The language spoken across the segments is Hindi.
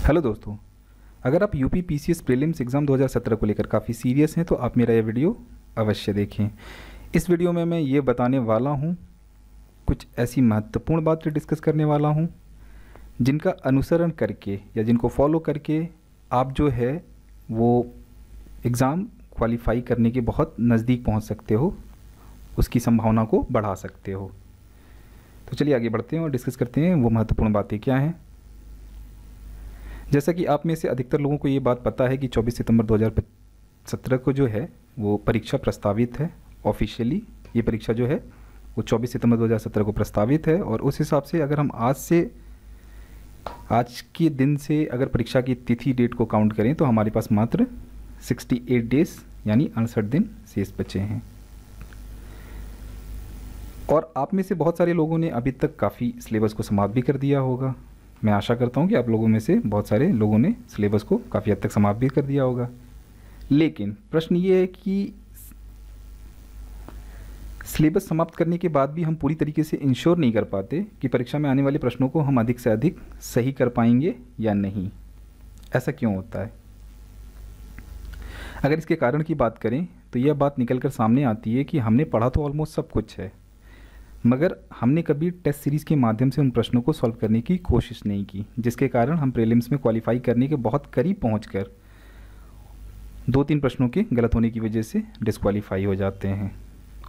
हेलो दोस्तों, अगर आप यूपी पीसीएस प्रीलिम्स एग्ज़ाम 2017 को लेकर काफ़ी सीरियस हैं तो आप मेरा यह वीडियो अवश्य देखें। इस वीडियो में मैं ये बताने वाला हूँ, कुछ ऐसी महत्वपूर्ण बातें डिस्कस करने वाला हूँ जिनका अनुसरण करके या जिनको फॉलो करके आप जो है वो एग्ज़ाम क्वालिफाई करने के बहुत नज़दीक पहुँच सकते हो, उसकी संभावना को बढ़ा सकते हो। तो चलिए आगे बढ़ते हैं और डिस्कस करते हैं वो महत्वपूर्ण बातें क्या हैं। जैसा कि आप में से अधिकतर लोगों को ये बात पता है कि 24 सितंबर 2017 को जो है वो परीक्षा प्रस्तावित है। ऑफिशियली ये परीक्षा जो है वो 24 सितंबर 2017 को प्रस्तावित है और उस हिसाब से अगर हम आज के दिन से अगर परीक्षा की तिथि डेट को काउंट करें तो हमारे पास मात्र 68 डेज यानी 68 दिन शेष बचे हैं। और आप में से बहुत सारे लोगों ने अभी तक काफ़ी सिलेबस को समाप्त भी कर दिया होगा। मैं आशा करता हूँ कि आप लोगों में से बहुत सारे लोगों ने सिलेबस को काफ़ी हद तक समाप्त भी कर दिया होगा। लेकिन प्रश्न ये है कि सिलेबस समाप्त करने के बाद भी हम पूरी तरीके से इंश्योर नहीं कर पाते कि परीक्षा में आने वाले प्रश्नों को हम अधिक से अधिक सही कर पाएंगे या नहीं। ऐसा क्यों होता है? अगर इसके कारण की बात करें तो यह बात निकल कर सामने आती है कि हमने पढ़ा तो ऑलमोस्ट सब कुछ है, मगर हमने कभी टेस्ट सीरीज़ के माध्यम से उन प्रश्नों को सॉल्व करने की कोशिश नहीं की, जिसके कारण हम प्रीलिम्स में क्वालिफाई करने के बहुत करीब पहुंचकर 2-3 प्रश्नों के गलत होने की वजह से डिस्क्वालीफाई हो जाते हैं।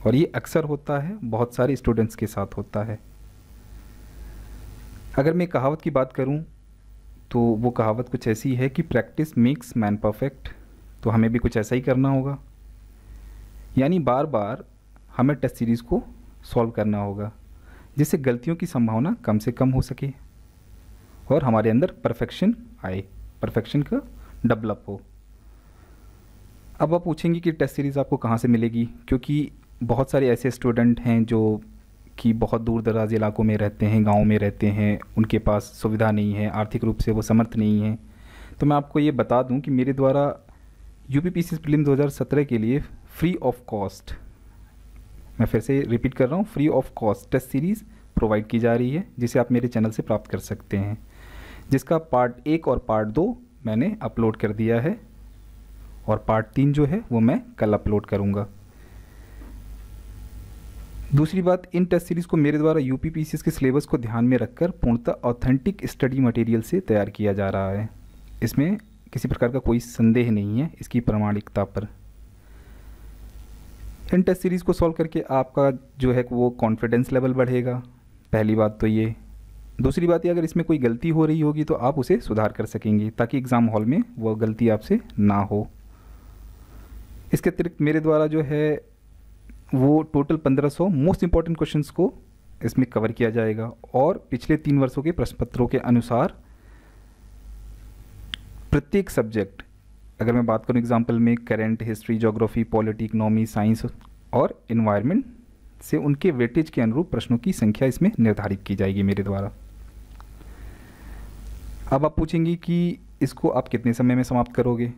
और ये अक्सर होता है, बहुत सारे स्टूडेंट्स के साथ होता है। अगर मैं कहावत की बात करूं तो वो कहावत कुछ ऐसी है कि प्रैक्टिस मेक्स मैन परफेक्ट। तो हमें भी कुछ ऐसा ही करना होगा, यानी बार बार हमें टेस्ट सीरीज़ को सॉल्व करना होगा जिससे गलतियों की संभावना कम से कम हो सके और हमारे अंदर परफेक्शन आए, परफेक्शन का डेवलप हो। अब आप पूछेंगे कि टेस्ट सीरीज़ आपको कहाँ से मिलेगी, क्योंकि बहुत सारे ऐसे स्टूडेंट हैं जो कि बहुत दूर दराज इलाकों में रहते हैं, गाँव में रहते हैं, उनके पास सुविधा नहीं है, आर्थिक रूप से वो समर्थ नहीं है। तो मैं आपको ये बता दूँ कि मेरे द्वारा यूपी पीसीएस प्रीलिम्स 2017 के लिए फ्री ऑफ कॉस्ट, मैं फिर से रिपीट कर रहा हूँ, free of cost test series provide की जा रही है, जिसे आप मेरे चैनल से प्राप्त कर सकते हैं, जिसका पार्ट 1 और पार्ट 2 मैंने अपलोड कर दिया है और पार्ट 3 जो है वो मैं कल अपलोड करूँगा। दूसरी बात, इन टेस्ट सीरीज़ को मेरे द्वारा यूपी पीसीएस के सिलेबस को ध्यान में रखकर पूर्णतः ऑथेंटिक स्टडी मटेरियल से तैयार किया जा रहा है। इसमें किसी प्रकार का कोई संदेह नहीं है इसकी प्रामाणिकता पर। इन टेस्ट सीरीज़ को सॉल्व करके आपका जो है वो कॉन्फिडेंस लेवल बढ़ेगा, पहली बात तो ये। दूसरी बात ये, अगर इसमें कोई गलती हो रही होगी तो आप उसे सुधार कर सकेंगे ताकि एग्ज़ाम हॉल में वो गलती आपसे ना हो। इसके अतिरिक्त मेरे द्वारा जो है वो टोटल 1500 मोस्ट इंपॉर्टेंट क्वेश्चंस को इसमें कवर किया जाएगा और पिछले 3 वर्षों के प्रश्न पत्रों के अनुसार प्रत्येक सब्जेक्ट, अगर मैं बात करूं एग्जाम्पल में current, history, geography, polity, economy, science और इन्वायरमेंट से उनके वेटेज के अनुरूप प्रश्नों की संख्या इसमें निर्धारित की जाएगी मेरे द्वारा। अब आप पूछेंगे कि इसको आप कितने समय में समाप्त करोगे,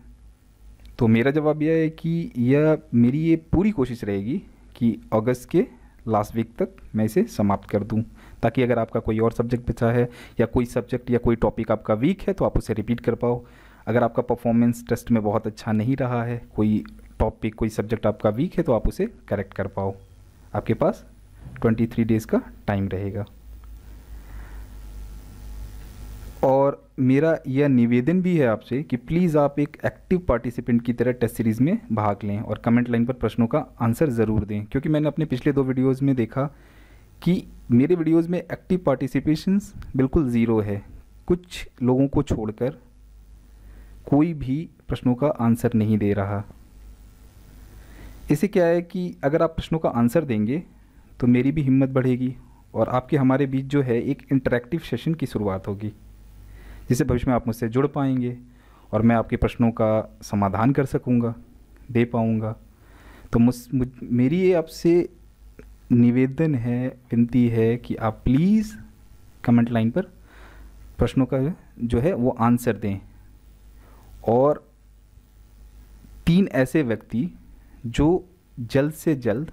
तो मेरा जवाब यह है कि मेरी ये पूरी कोशिश रहेगी कि अगस्त के लास्ट वीक तक मैं इसे समाप्त कर दूं, ताकि अगर आपका कोई और सब्जेक्ट बचा है या कोई सब्जेक्ट या कोई टॉपिक आपका वीक है तो आप उसे रिपीट कर पाओ। अगर आपका परफॉर्मेंस टेस्ट में बहुत अच्छा नहीं रहा है, कोई टॉपिक, कोई सब्जेक्ट आपका वीक है, तो आप उसे करेक्ट कर पाओ। आपके पास 23 डेज़ का टाइम रहेगा। और मेरा यह निवेदन भी है आपसे कि प्लीज़ आप एक एक्टिव पार्टिसिपेंट की तरह टेस्ट सीरीज़ में भाग लें और कमेंट लाइन पर प्रश्नों का आंसर ज़रूर दें, क्योंकि मैंने अपने पिछले 2 वीडियोज़ में देखा कि मेरे वीडियोज़ में एक्टिव पार्टिसिपेशंस बिल्कुल ज़ीरो है। कुछ लोगों को छोड़कर कोई भी प्रश्नों का आंसर नहीं दे रहा। इससे क्या है कि अगर आप प्रश्नों का आंसर देंगे तो मेरी भी हिम्मत बढ़ेगी और आपके हमारे बीच जो है एक इंटरैक्टिव सेशन की शुरुआत होगी, जिससे भविष्य में आप मुझसे जुड़ पाएंगे और मैं आपके प्रश्नों का समाधान कर सकूंगा, दे पाऊंगा। तो मेरी ये आपसे निवेदन है, विनती है कि आप प्लीज़ कमेंट लाइन पर प्रश्नों का जो है वो आंसर दें और 3 ऐसे व्यक्ति जो जल्द से जल्द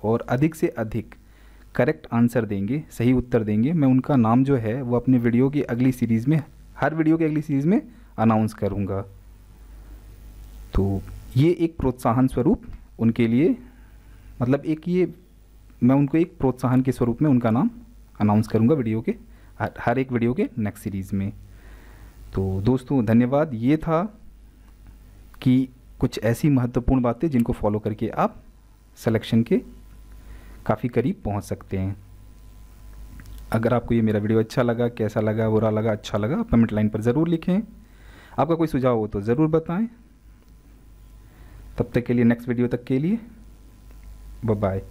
और अधिक से अधिक करेक्ट आंसर देंगे, सही उत्तर देंगे, मैं उनका नाम जो है वो अपने वीडियो की अगली सीरीज़ में हर वीडियो के अगली सीरीज़ में अनाउंस करूँगा। तो ये एक प्रोत्साहन स्वरूप उनके लिए, मतलब एक ये मैं उनको एक प्रोत्साहन के स्वरूप में उनका नाम अनाउंस करूँगा वीडियो के हर एक वीडियो के नेक्स्ट सीरीज़ में। तो दोस्तों धन्यवाद। ये था कि कुछ ऐसी महत्वपूर्ण बातें जिनको फॉलो करके आप सिलेक्शन के काफ़ी करीब पहुंच सकते हैं। अगर आपको ये मेरा वीडियो अच्छा लगा, कैसा लगा, बुरा लगा, अच्छा लगा, आप कमेंट लाइन पर ज़रूर लिखें। आपका कोई सुझाव हो तो ज़रूर बताएं। तब तक के लिए, नेक्स्ट वीडियो तक के लिए बाय बाय।